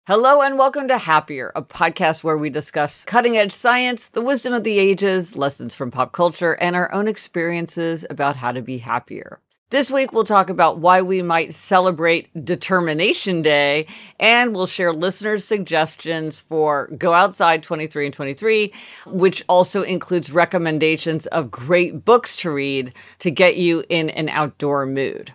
Hello and welcome to Happier, a podcast where we discuss cutting-edge science, the wisdom of the ages, lessons from pop culture, and our own experiences about how to be happier. This week, we'll talk about why we might celebrate Determination Day, and we'll share listeners' suggestions for Go Outside 23 and 23, which also includes recommendations of great books to read to get you in an outdoor mood.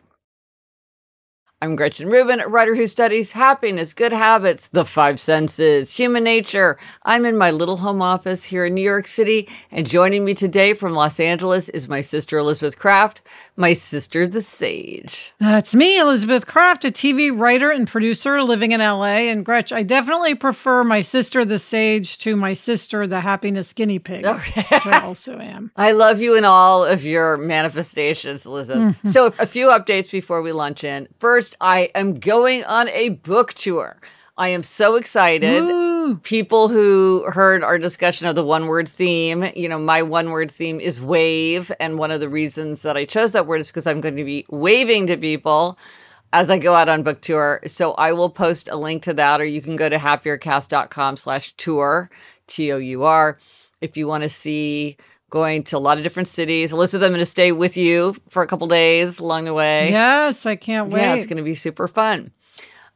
I'm Gretchen Rubin, a writer who studies happiness, good habits, the five senses, human nature. I'm in my little home office here in New York City, and joining me today from Los Angeles is my sister Elizabeth Kraft, my sister the Sage. That's me, Elizabeth Kraft, a TV writer and producer living in LA. And Gretch, I definitely prefer my sister the Sage to my sister the happiness guinea pig, which I also am. I love you in all of your manifestations, Elizabeth. Mm-hmm. So a few updates before we launch in. First, I am going on a book tour. I am so excited. Woo! People who heard our discussion of the one-word theme, my one-word theme is wave. And one of the reasons that I chose that word is because I'm going to be waving to people as I go out on book tour. So I will post a link to that, or you can go to happiercast.com/tour, TOUR, if you want to see going to a lot of different cities. Elizabeth, I'm going to stay with you for a couple days along the way. Yes, I can't wait. Yeah, it's going to be super fun.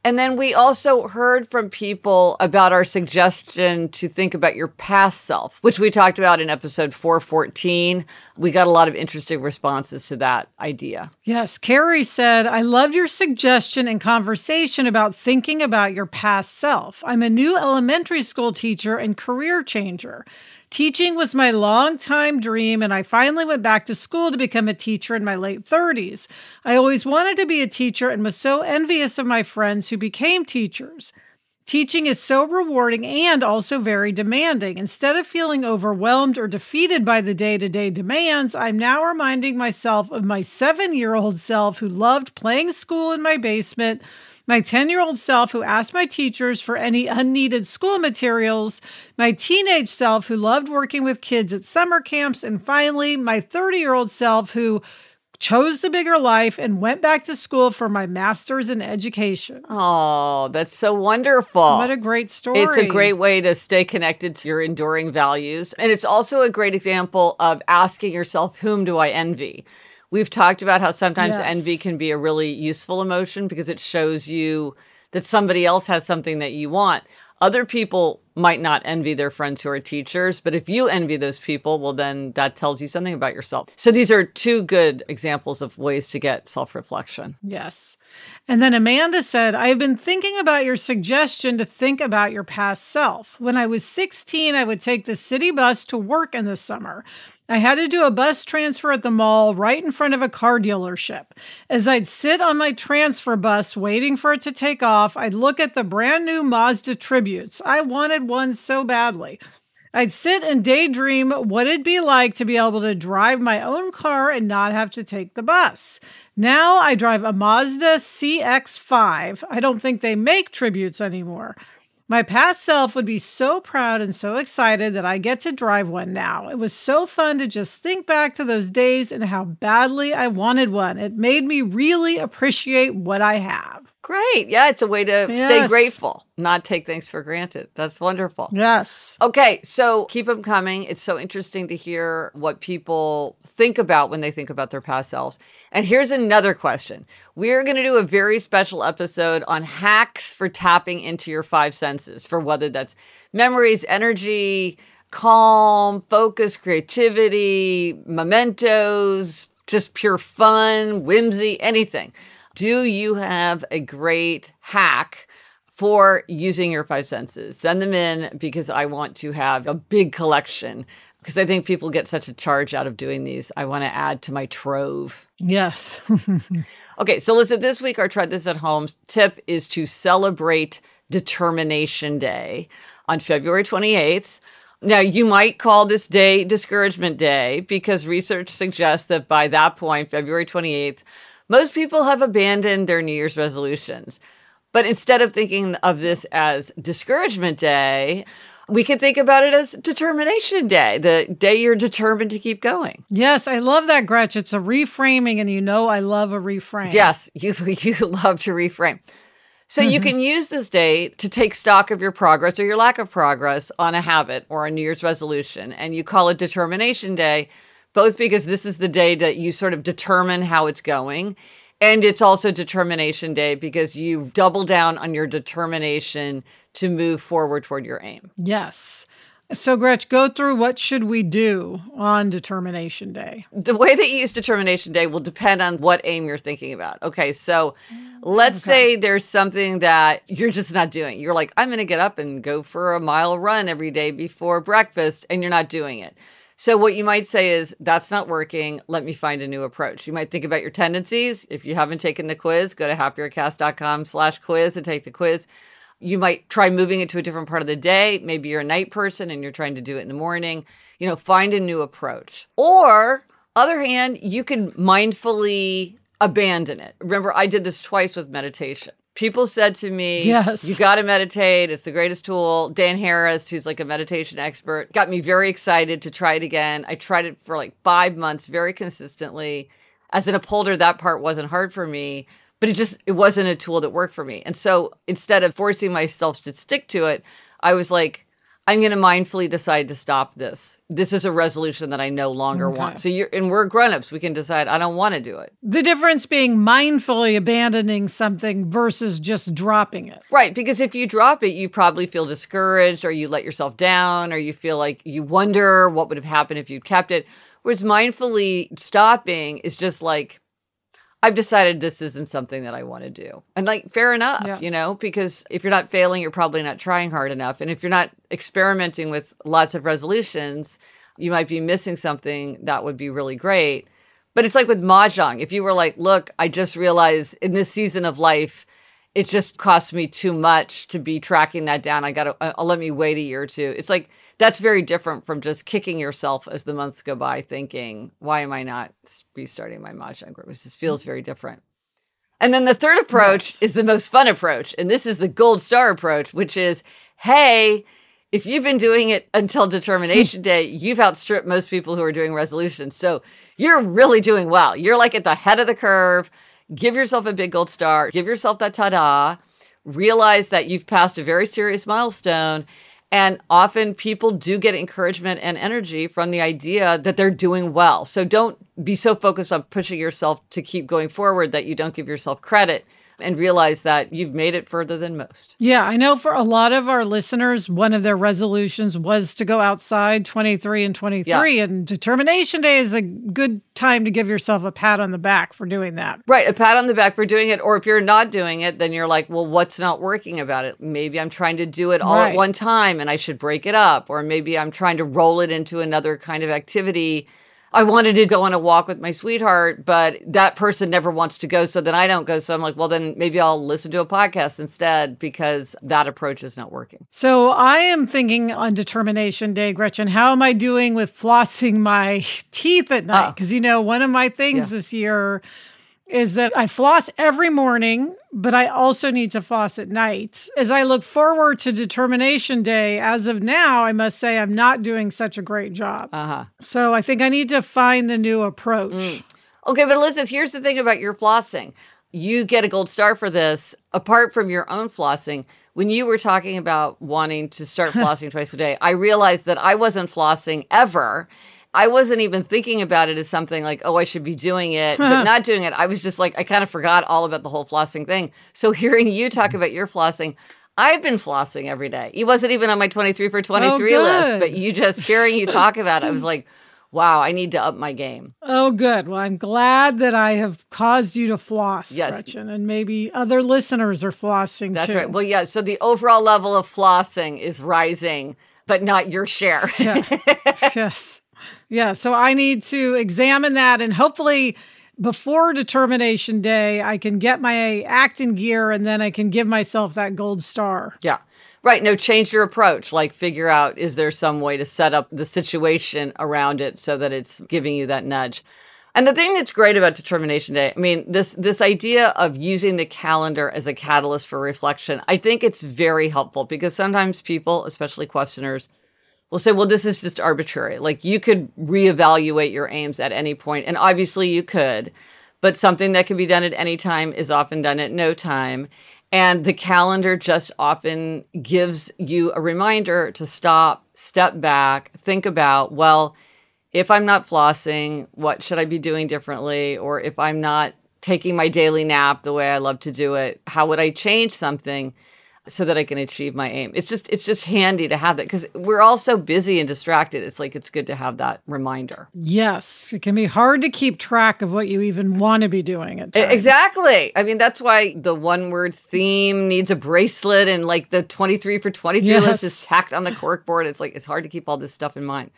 And then we also heard from people about our suggestion to think about your past self, which we talked about in episode 414. We got a lot of interesting responses to that idea. Yes, Carrie said, I loved your suggestion and conversation about thinking about your past self. I'm a new elementary school teacher and career changer. Teaching was my longtime dream, and I finally went back to school to become a teacher in my late 30s. I always wanted to be a teacher and was so envious of my friends who became teachers. Teaching is so rewarding and also very demanding. Instead of feeling overwhelmed or defeated by the day-to-day demands, I'm now reminding myself of my 7-year-old self who loved playing school in my basement, my 10-year-old self who asked my teachers for any unneeded school materials, my teenage self who loved working with kids at summer camps, and finally, my 30-year-old self who chose the bigger life and went back to school for my master's in education. Oh, that's so wonderful. What a great story. It's a great way to stay connected to your enduring values. And it's also a great example of asking yourself, whom do I envy? We've talked about how sometimes envy can be a really useful emotion because it shows you that somebody else has something that you want. Other people might not envy their friends who are teachers, but if you envy those people, well, then that tells you something about yourself. So these are two good examples of ways to get self-reflection. Yes. And then Amanda said, I've been thinking about your suggestion to think about your past self. When I was 16, I would take the city bus to work in the summer. I had to do a bus transfer at the mall right in front of a car dealership. As I'd sit on my transfer bus waiting for it to take off, I'd look at the brand new Mazda Tributes. I wanted one so badly. I'd sit and daydream what it'd be like to be able to drive my own car and not have to take the bus. Now I drive a Mazda CX-5. I don't think they make Tributes anymore. My past self would be so proud and so excited that I get to drive one now. It was so fun to just think back to those days and how badly I wanted one. It made me really appreciate what I have. Great. Yeah, it's a way to stay grateful, not take things for granted. That's wonderful. Yes. Okay, so keep them coming. It's so interesting to hear what people think about when they think about their past selves. And here's another question. We're going to do a very special episode on hacks for tapping into your five senses, for whether that's memories, energy, calm, focus, creativity, mementos, just pure fun, whimsy, anything. Do you have a great hack for using your five senses? Send them in because I want to have a big collection because I think people get such a charge out of doing these. I want to add to my trove. Yes. Okay, so listen, this week our Try This at Home tip is to celebrate Determination Day on February 28th. Now, you might call this day Discouragement Day because research suggests that by that point, February 28th, most people have abandoned their New Year's resolutions. But instead of thinking of this as Discouragement Day, we can think about it as Determination Day, the day you're determined to keep going. Yes, I love that, Gretch. It's a reframing, and I love a reframe. Yes, you love to reframe. So you can use this day to take stock of your progress or your lack of progress on a habit or a New Year's resolution. And you call it Determination Day, both because this is the day that you sort of determine how it's going. And it's also Determination Day because you double down on your determination to move forward toward your aim. Yes. So, Gretch, go through what should we do on Determination Day? The way that you use Determination Day will depend on what aim you're thinking about. Okay, so let's say there's something that you're just not doing. You're like, I'm going to get up and go for a mile run every day before breakfast, and you're not doing it. So what you might say is, that's not working. Let me find a new approach. You might think about your tendencies. If you haven't taken the quiz, go to happiercast.com/quiz and take the quiz. You might try moving it to a different part of the day. Maybe you're a night person and you're trying to do it in the morning. Find a new approach. Or, other hand, you can mindfully abandon it. Remember, I did this twice with meditation. People said to me, yes, you got to meditate. It's the greatest tool. Dan Harris, who's like a meditation expert, got me very excited to try it again. I tried it for like 5 months very consistently. As an upholder, that part wasn't hard for me. But it wasn't a tool that worked for me. And so instead of forcing myself to stick to it, I was like, I'm going to mindfully decide to stop this. This is a resolution that I no longer want. So we're grown-ups. We can decide, I don't want to do it. The difference being mindfully abandoning something versus just dropping it. Right. Because if you drop it, you probably feel discouraged, or you let yourself down, or you feel like you wonder what would have happened if you'd kept it. Whereas mindfully stopping is just like, I've decided this isn't something that I want to do. And fair enough, because if you're not failing, you're probably not trying hard enough. And if you're not experimenting with lots of resolutions, you might be missing something that would be really great. But it's like with Mahjong. If you were like, look, I just realized in this season of life, it just costs me too much to be tracking that down. I'll let me wait a year or two. It's like, that's very different from just kicking yourself as the months go by thinking, why am I not restarting my Mahjong group? It just feels very different. And then the third approach is the most fun approach. And this is the gold star approach, which is, hey, if you've been doing it until Determination Day, you've outstripped most people who are doing resolutions. So you're really doing well. You're like at the head of the curve. Give yourself a big gold star. Give yourself that ta-da. Realize that you've passed a very serious milestone. And often people do get encouragement and energy from the idea that they're doing well. So don't be so focused on pushing yourself to keep going forward that you don't give yourself credit, and realize that you've made it further than most. Yeah, I know for a lot of our listeners, one of their resolutions was to go outside 23 and 23. Yeah. And Determination Day is a good time to give yourself a pat on the back for doing that. Right, a pat on the back for doing it. Or if you're not doing it, then you're like, well, what's not working about it? Maybe I'm trying to do it all at one time and I should break it up. Or maybe I'm trying to roll it into another kind of activity. I wanted to go on a walk with my sweetheart, but that person never wants to go, so then I don't go. So I'm like, well, then maybe I'll listen to a podcast instead, because that approach is not working. So I am thinking on Determination Day, Gretchen, how am I doing with flossing my teeth at night? Because, one of my things this year is that I floss every morning, but I also need to floss at night. As I look forward to Determination Day, as of now, I must say I'm not doing such a great job. So I think I need to find the new approach. Okay, but Elizabeth, here's the thing about your flossing. You get a gold star for this. Apart from your own flossing, when you were talking about wanting to start flossing twice a day, I realized that I wasn't flossing ever. I wasn't even thinking about it as something like, oh, I should be doing it, but not doing it. I was just like, I kind of forgot all about the whole flossing thing. So hearing you talk about your flossing, I've been flossing every day. It wasn't even on my 23 for 23 list, but hearing you talk about it, I was like, wow, I need to up my game. Oh, good. Well, I'm glad that I have caused you to floss, Gretchen, and maybe other listeners are flossing That's too. Right. Well, yeah. So the overall level of flossing is rising, but not your share. Yes. Yeah, so I need to examine that, and hopefully before Determination Day, I can get my act in gear, and then I can give myself that gold star. Yeah, right. No, change your approach. Like, figure out, is there some way to set up the situation around it so that it's giving you that nudge? And the thing that's great about Determination Day, I mean, this idea of using the calendar as a catalyst for reflection, I think it's very helpful, because sometimes people, especially questioners, will say, well, this is just arbitrary. Like, you could reevaluate your aims at any point, and obviously you could, but something that can be done at any time is often done at no time. And the calendar just often gives you a reminder to stop, step back, think about, well, if I'm not flossing, what should I be doing differently? Or if I'm not taking my daily nap the way I love to do it, how would I change something so that I can achieve my aim? It's just handy to have that because we're all so busy and distracted. It's like, it's good to have that reminder. Yes. It can be hard to keep track of what you even want to be doing at times. Exactly. I mean, that's why the one word theme needs a bracelet and like the 23 for 23 list is tacked on the corkboard. It's like, it's hard to keep all this stuff in mind.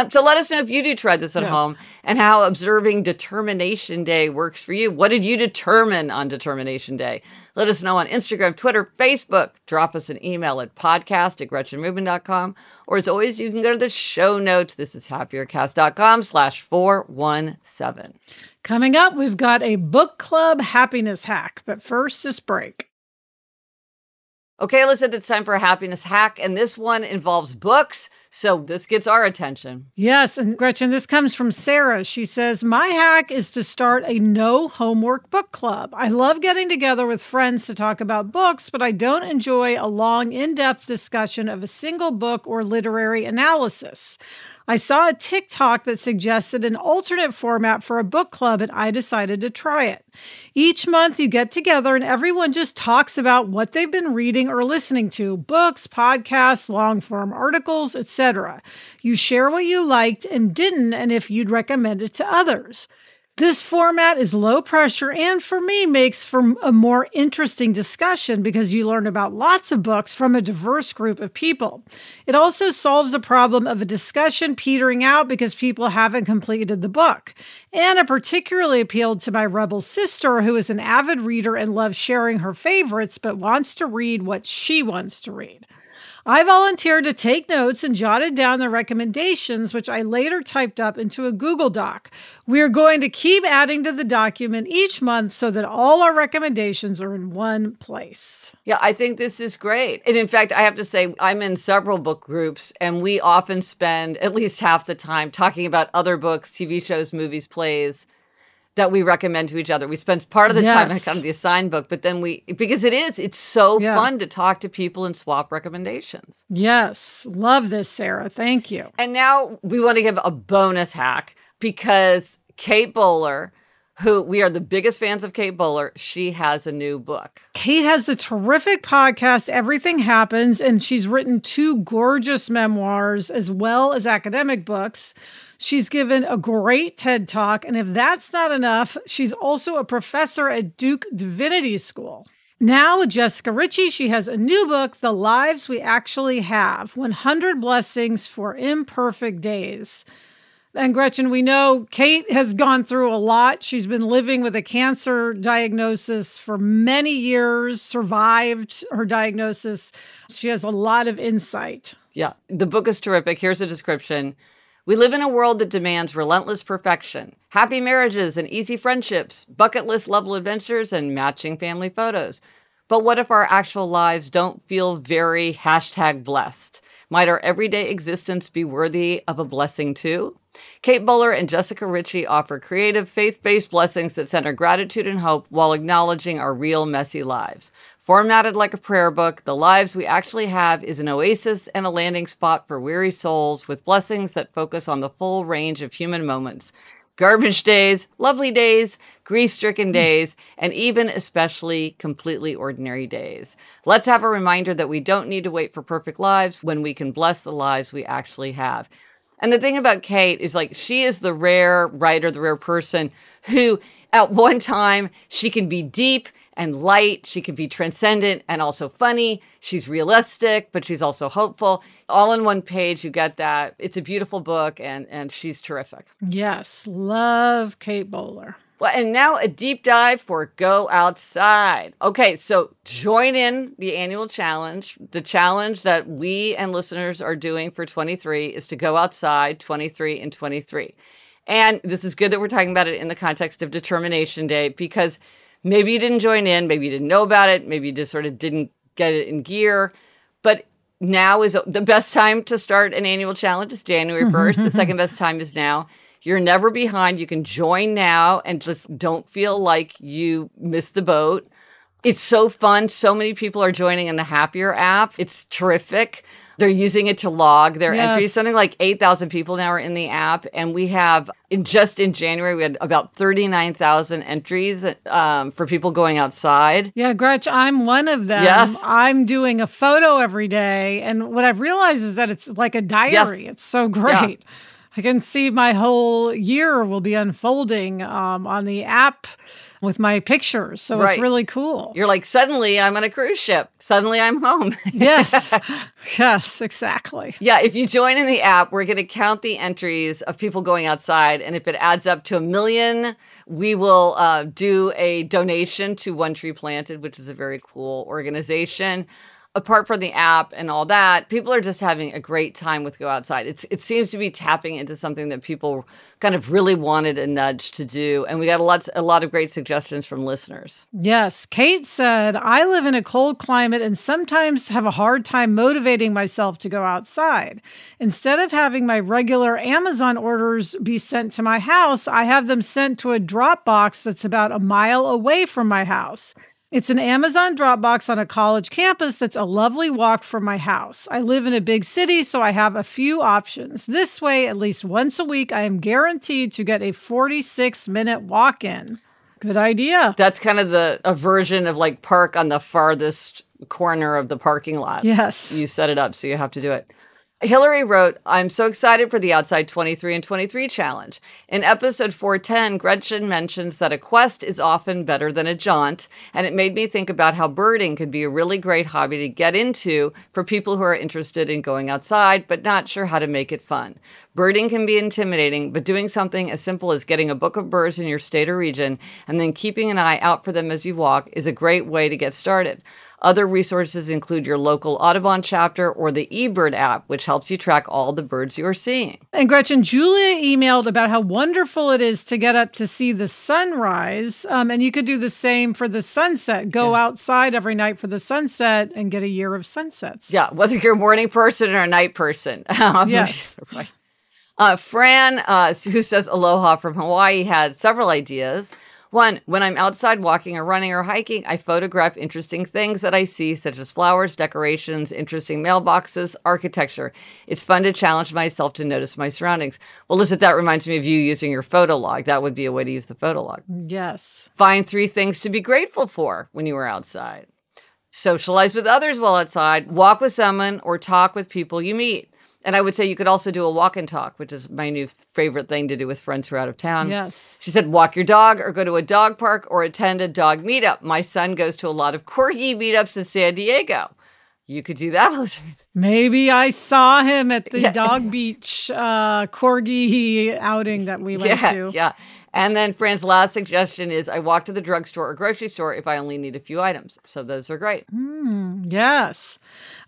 So let us know if you do try this at home and how observing Determination Day works for you. What did you determine on Determination Day? Let us know on Instagram, Twitter, Facebook. Drop us an email at podcast@GretchenRubin.com. Or as always, you can go to the show notes. This is happiercast.com/417. Coming up, we've got a book club happiness hack. But first, this break. Okay, Alyssa, it's time for a happiness hack. And this one involves books. So this gets our attention. Yes. And Gretchen, this comes from Sarah. She says, my hack is to start a no homework book club. I love getting together with friends to talk about books, but I don't enjoy a long, in-depth discussion of a single book or literary analysis. I saw a TikTok that suggested an alternate format for a book club, and I decided to try it. Each month you get together and everyone just talks about what they've been reading or listening to, books, podcasts, long-form articles, etc. You share what you liked and didn't, and if you'd recommend it to others. This format is low pressure and for me makes for a more interesting discussion because you learn about lots of books from a diverse group of people. It also solves the problem of a discussion petering out because people haven't completed the book. And it particularly appealed to my rebel sister, who is an avid reader and loves sharing her favorites, but wants to read what she wants to read. I volunteered to take notes and jotted down the recommendations, which I later typed up into a Google Doc. We are going to keep adding to the document each month so that all our recommendations are in one place. Yeah, I think this is great. And in fact, I have to say, I'm in several book groups, and we often spend at least half the time talking about other books, TV shows, movies, plays that we recommend to each other. We spend part of the time on kind of the assigned book, but then because it's so fun to talk to people and swap recommendations. Yes. Love this, Sarah. Thank you. And now we want to give a bonus hack because Kate Bowler, who we are the biggest fans of Kate Bowler, she has a new book. Kate has the terrific podcast, Everything Happens, and she's written 2 gorgeous memoirs as well as academic books. She's given a great TED Talk, and if that's not enough, she's also a professor at Duke Divinity School. Now with Jessica Ritchie, she has a new book, The Lives We Actually Have, 100 Blessings for Imperfect Days. And Gretchen, we know Kate has gone through a lot. She's been living with a cancer diagnosis for many years, survived her diagnosis. She has a lot of insight. Yeah, the book is terrific. Here's a description. We live in a world that demands relentless perfection, happy marriages and easy friendships, bucket list level adventures, and matching family photos. But what if our actual lives don't feel very #blessed? Might our everyday existence be worthy of a blessing too? Kate Bowler and Jessica Ritchie offer creative, faith-based blessings that center gratitude and hope while acknowledging our real messy lives. Formatted like a prayer book, The Lives We Actually Have is an oasis and a landing spot for weary souls with blessings that focus on the full range of human moments. Garbage days, lovely days, grief-stricken days, and even especially completely ordinary days. Let's have a reminder that we don't need to wait for perfect lives when we can bless the lives we actually have. And the thing about Kate is like, she is the rare writer, the rare person who at one time she can be deep and light. She can be transcendent and also funny. She's realistic, but she's also hopeful. All in one page, you get that. It's a beautiful book, and she's terrific. Yes, love Kate Bowler. Well, and now a deep dive for Go Outside. Okay, so join in the annual challenge. The challenge that we and listeners are doing for 23 is to go outside 23 and 23. And this is good that we're talking about it in the context of Determination Day, because maybe you didn't join in, maybe you didn't know about it, maybe you just sort of didn't get it in gear. But now is the best time to start an annual challenge. It's January 1st. The second best time is now. You're never behind. You can join now and just don't feel like you missed the boat. It's so fun. So many people are joining in the Happier app. It's terrific. They're using it to log their entries. Something like 8,000 people now are in the app. And we have, just in January, we had about 39,000 entries for people going outside. Yeah, Gretch, I'm one of them. Yes. I'm doing a photo every day. And what I've realized is that it's like a diary. Yes. It's so great. Yeah. I can see my whole year will be unfolding on the app with my pictures. So It's really cool. You're like, suddenly I'm on a cruise ship. Suddenly I'm home. Yes. Yes, exactly. Yeah. If you join in the app, we're going to count the entries of people going outside. And if it adds up to 1 million, we will do a donation to One Tree Planted, which is a very cool organization. Apart from the app and all that, people are just having a great time with Go Outside. It seems to be tapping into something that people kind of really wanted a nudge to do. And we got a lot of great suggestions from listeners. Yes. Kate said, I live in a cold climate and sometimes have a hard time motivating myself to go outside. Instead of having my regular Amazon orders be sent to my house, I have them sent to a drop box that's about a mile away from my house. It's an Amazon Dropbox on a college campus that's a lovely walk from my house. I live in a big city, so I have a few options. This way, at least once a week, I am guaranteed to get a 46-minute walk-in. Good idea. That's kind of a version of like park on the farthest corner of the parking lot. Yes. You set it up, so you have to do it. Hillary wrote, I'm so excited for the Outside 23 and 23 challenge. In episode 410, Gretchen mentions that a quest is often better than a jaunt, and it made me think about how birding could be a really great hobby to get into for people who are interested in going outside but not sure how to make it fun. Birding can be intimidating, but doing something as simple as getting a book of birds in your state or region and then keeping an eye out for them as you walk is a great way to get started. Other resources include your local Audubon chapter or the eBird app, which helps you track all the birds you are seeing. And Gretchen, Julia emailed about how wonderful it is to get up to see the sunrise. And you could do the same for the sunset. Go outside every night for the sunset and get a year of sunsets. Yeah, whether you're a morning person or a night person. Yes. Right. Fran, who says aloha from Hawaii, had several ideas. One, when I'm outside walking or running or hiking, I photograph interesting things that I see, such as flowers, decorations, interesting mailboxes, architecture. It's fun to challenge myself to notice my surroundings. Well, listen, that reminds me of you using your photo log. That would be a way to use the photo log. Yes. Find 3 things to be grateful for when you were outside. Socialize with others while outside. Walk with someone or talk with people you meet. And I would say you could also do a walk and talk, which is my new favorite thing to do with friends who are out of town. Yes. She said, walk your dog or go to a dog park or attend a dog meetup. My son goes to a lot of corgi meetups in San Diego. You could do that, listeners. Maybe I saw him at the Dog Beach corgi outing that we went to. Yeah. And then Fran's last suggestion is I walk to the drugstore or grocery store if I only need a few items. So those are great. Yes.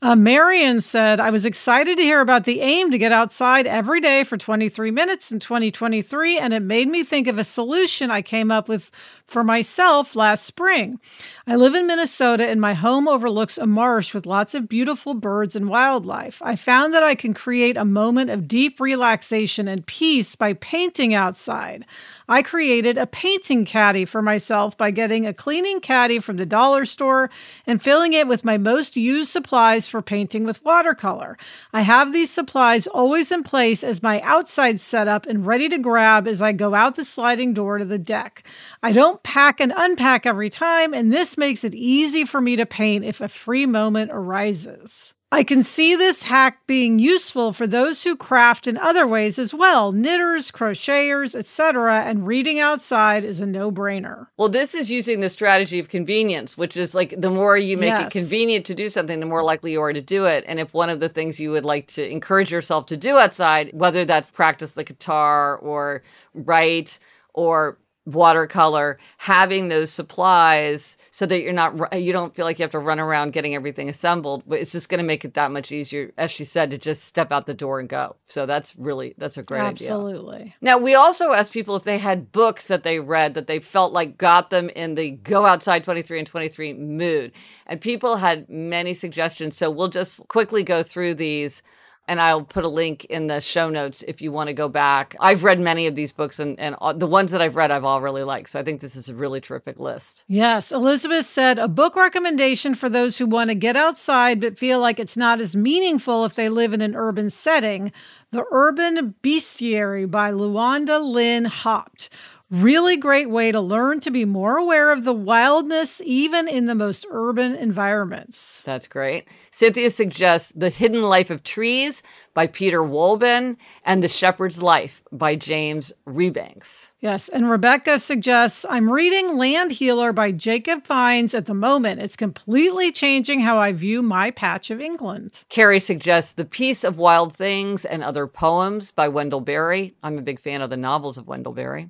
Marion said, I was excited to hear about the aim to get outside every day for 23 minutes in 2023, and it made me think of a solution I came up with for myself last spring. I live in Minnesota, and my home overlooks a marsh with lots of beautiful birds and wildlife. I found that I can create a moment of deep relaxation and peace by painting outside. I created a painting caddy for myself by getting a cleaning caddy from the dollar store and filling it with my most used supplies for painting with watercolor. I have these supplies always in place as my outside setup and ready to grab as I go out the sliding door to the deck. I don't pack and unpack every time, and this makes it easy for me to paint if a free moment arises. I can see this hack being useful for those who craft in other ways as well, knitters, crocheters, etc., and reading outside is a no-brainer. Well, this is using the strategy of convenience, which is like the more you make it convenient to do something, the more likely you are to do it. And if one of the things you would like to encourage yourself to do outside, whether that's practice the guitar or write or watercolor, having those supplies so that you don't feel like you have to run around getting everything assembled, but it's just going to make it that much easier, as she said, to just step out the door and go. So that's a great idea. Absolutely. Now, we also asked people if they had books that they read that they felt like got them in the go outside 23 and 23 mood. And people had many suggestions. So we'll just quickly go through these. And I'll put a link in the show notes if you want to go back. I've read many of these books, and the ones that I've read, I've all really liked. So I think this is a really terrific list. Yes. Elizabeth said, a book recommendation for those who want to get outside but feel like it's not as meaningful if they live in an urban setting. The Urban Bestiary by Luanda Lynn Hopt. Really great way to learn to be more aware of the wildness, even in the most urban environments. That's great. Cynthia suggests The Hidden Life of Trees by Peter Wolben and The Shepherd's Life by James Rebanks. Yes, and Rebecca suggests, I'm reading Land Healer by Jacob Fiennes at the moment. It's completely changing how I view my patch of England. Carrie suggests The Peace of Wild Things and Other Poems by Wendell Berry. I'm a big fan of the novels of Wendell Berry.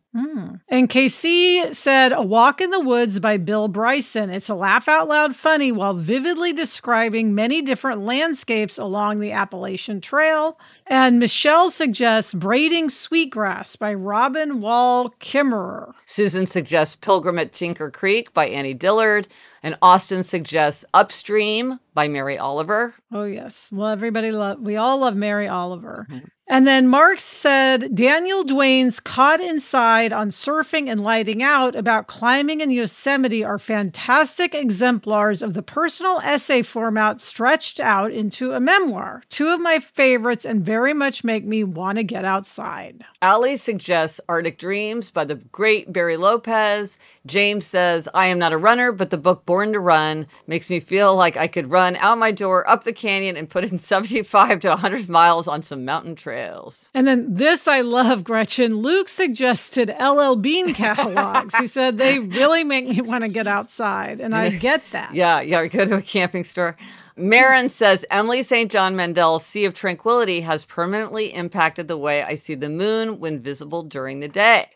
And KC said, A Walk in the Woods by Bill Bryson. It's a laugh out loud funny while vividly describing many different landscapes along the Appalachian Trail. And Michelle suggests Braiding Sweetgrass by Robin Wall Kimmerer. Susan suggests Pilgrim at Tinker Creek by Annie Dillard. And Austin suggests Upstream by Mary Oliver. Oh, yes. Well, we all love Mary Oliver. Mm-hmm. And then Mark said Daniel Duane's Caught Inside on Surfing and Lighting Out about climbing in Yosemite are fantastic exemplars of the personal essay format stretched out into a memoir. Two of my favorites and very much make me want to get outside. Ali suggests Arctic Dreams by the great Barry Lopez. James says, I am not a runner, but the book Born to Run makes me feel like I could run out my door, up the canyon, and put in 75 to 100 miles on some mountain trails. And then this I love, Gretchen. Luke suggested LL Bean catalogs. He said, they really make me want to get outside, and I get that. Yeah, go to a camping store. Marin says, Emily St. John Mandel's Sea of Tranquility has permanently impacted the way I see the moon when visible during the day.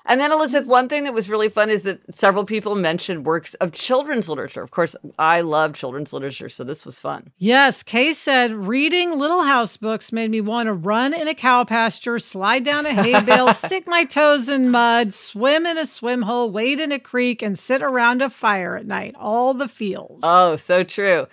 And then, Elizabeth, one thing that was really fun is that several people mentioned works of children's literature. Of course, I love children's literature, so this was fun. Yes, Kay said, reading Little House books made me want to run in a cow pasture, slide down a hay bale, stick my toes in mud, swim in a swim hole, wade in a creek, and sit around a fire at night. All the feels. Oh, so true.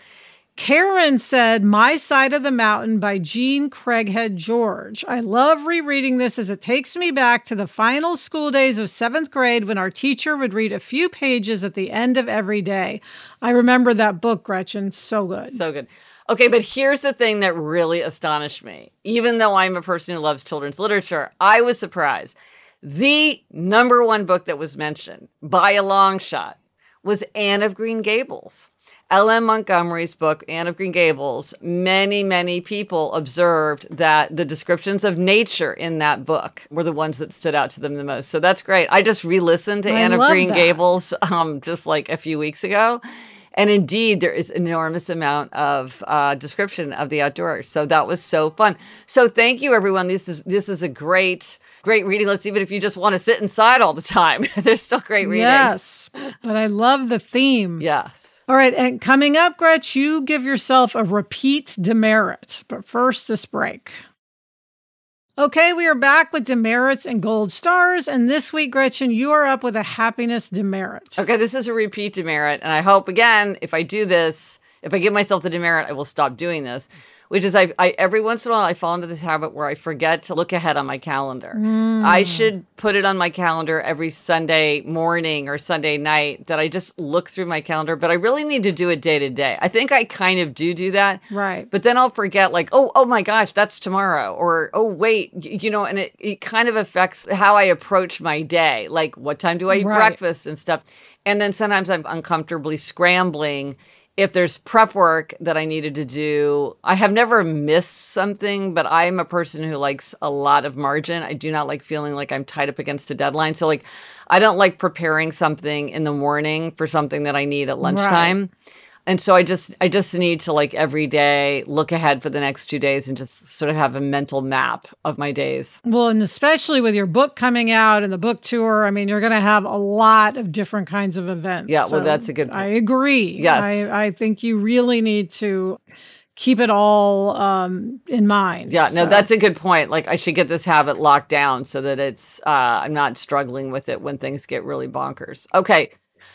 Karen said, My Side of the Mountain by Jean Craighead George. I love rereading this as it takes me back to the final school days of 7th grade when our teacher would read a few pages at the end of every day. I remember that book, Gretchen. So good. So good. Okay, but here's the thing that really astonished me. Even though I'm a person who loves children's literature, I was surprised. The number one book that was mentioned by a long shot was Anne of Green Gables. L.M. Montgomery's book, Anne of Green Gables, many people observed that the descriptions of nature in that book were the ones that stood out to them the most. So that's great. I just re-listened to Anne of Green Gables just like a few weeks ago. And indeed, there is an enormous amount of description of the outdoors. So that was so fun. So thank you, everyone. This is a great reading list, even if you just want to sit inside all the time. There's still great reading. Yes, but I love the theme. Yeah. All right, and coming up, Gretch, you give yourself a repeat demerit. But first, this break. Okay, we are back with demerits and gold stars. And this week, Gretchen, you are up with a happiness demerit. Okay, this is a repeat demerit. And I hope, again, if I do this, if I give myself the demerit, I will stop doing this. Which is, I every once in a while, I fall into this habit where I forget to look ahead on my calendar. I should put it on my calendar every Sunday morning or Sunday night that I just look through my calendar. But I really need to do it day to day. I think I kind of do that. Right. But then I'll forget, like, oh my gosh, that's tomorrow. Or, oh, wait, and it kind of affects how I approach my day. Like, what time do I eat breakfast and stuff? And then sometimes I'm uncomfortably scrambling if there's prep work that I needed to do. I have never missed something, but I'm a person who likes a lot of margin. I do not like feeling like I'm tied up against a deadline. So like, I don't like preparing something in the morning for something that I need at lunchtime. Right. And so I just need to, like, every day look ahead for the next 2 days and just sort of have a mental map of my days. Well, and especially with your book coming out and the book tour, I mean, you're going to have a lot of different kinds of events. Yeah, well, that's a good point. I agree. Yes. I think you really need to keep it all in mind. Yeah, no, that's a good point. Like, I should get this habit locked down so that it's I'm not struggling with it when things get really bonkers. Okay.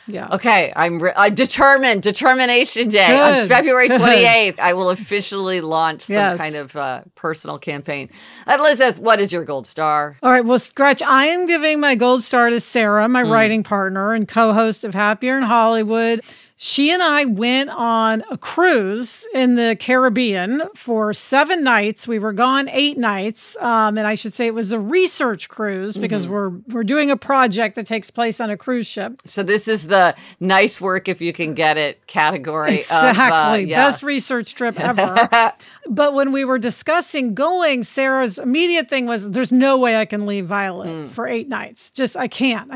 Yeah. Okay, I'm determined. Determination Day. Good, On February good. 28th, I will officially launch some kind of personal campaign. Elizabeth, what is your gold star? All right. Well, Gretch, I am giving my gold star to Sarah, my writing partner and co-host of Happier in Hollywood. She and I went on a cruise in the Caribbean for 7 nights. We were gone 8 nights. And I should say it was a research cruise because we're doing a project that takes place on a cruise ship. So this is the nice work if you can get it category. Exactly. Of, yeah. Best research trip ever. But when we were discussing going, Sarah's immediate thing was, there's no way I can leave Violet for 8 nights. Just, I can't.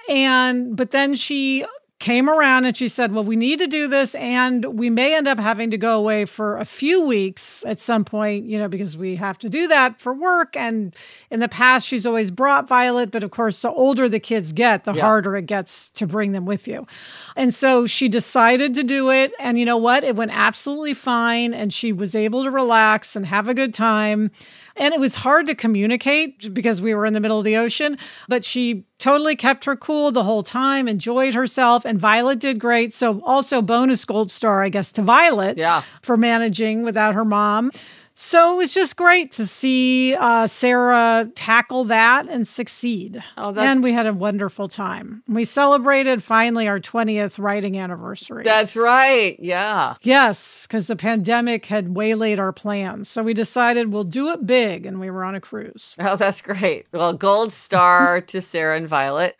But then she came around and she said, well, we need to do this, and we may end up having to go away for a few weeks at some point, because we have to do that for work. And in the past, she's always brought Violet, but of course, the older the kids get, the harder it gets to bring them with you. And so she decided to do it, and you know what? It went absolutely fine, and she was able to relax and have a good time. And it was hard to communicate because we were in the middle of the ocean, but she totally kept her cool the whole time, enjoyed herself, and Violet did great. So also bonus gold star, I guess, to Violet for managing without her mom. So it was just great to see Sarah tackle that and succeed. And we had a wonderful time. We celebrated finally our 20th writing anniversary. That's right. Yeah. Yes, because the pandemic had waylaid our plans. So we decided we'll do it big, and we were on a cruise. Oh, that's great. Well, gold star to Sarah and Violet.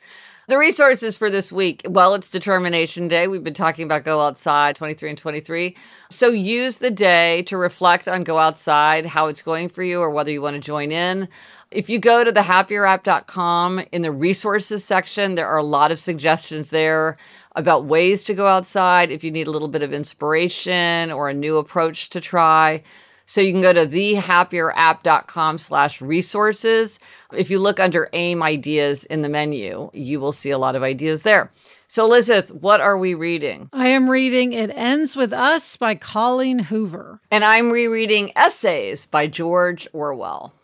The resources for this week, well, it's Determination Day. We've been talking about Go Outside 23 and 23. So use the day to reflect on Go Outside, how it's going for you, or whether you want to join in. If you go to thehappierapp.com, in the resources section, there are a lot of suggestions there about ways to go outside if you need a little bit of inspiration or a new approach to try. So you can go to thehappierapp.com/resources. If you look under AIM ideas in the menu, you will see a lot of ideas there. So Elizabeth, what are we reading? I am reading It Ends With Us by Colleen Hoover. And I'm rereading Essays by George Orwell.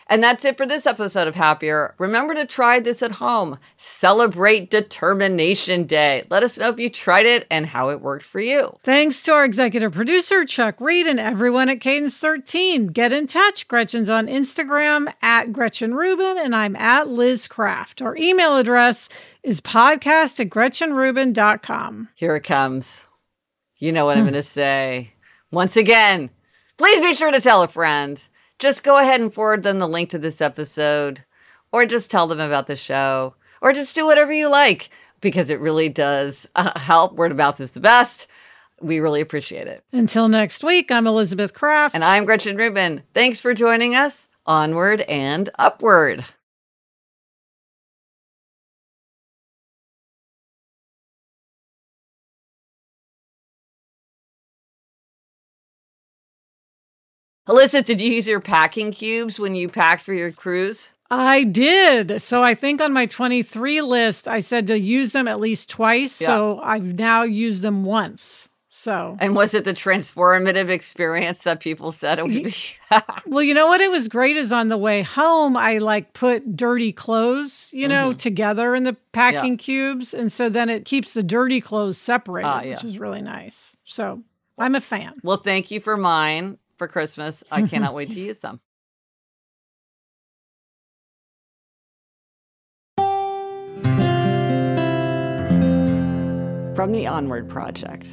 And that's it for this episode of Happier. Remember to try this at home. Celebrate Determination Day. Let us know if you tried it and how it worked for you. Thanks to our executive producer, Chuck Reed, and everyone at Cadence 13. Get in touch. Gretchen's on Instagram at Gretchen Rubin, and I'm at Liz Craft. Our email address is podcast@GretchenRubin.com. Here it comes. You know what I'm going to say. Once again, please be sure to tell a friend. Just go ahead and forward them the link to this episode, or just tell them about the show, or just do whatever you like, because it really does help. Word of mouth is the best. We really appreciate it. Until next week, I'm Elizabeth Craft. And I'm Gretchen Rubin. Thanks for joining us. Onward and upward. Alyssa, did you use your packing cubes when you packed for your cruise? I did. So I think on my 23 list, I said to use them at least twice. Yeah. So I've now used them once. And was it the transformative experience that people said it would be? Well, you know what? It was great is on the way home, I put dirty clothes, together in the packing cubes. And so then it keeps the dirty clothes separated, which is really nice. So I'm a fan. Well, thank you for mine. For Christmas. I cannot wait to use them. From the Onward Project.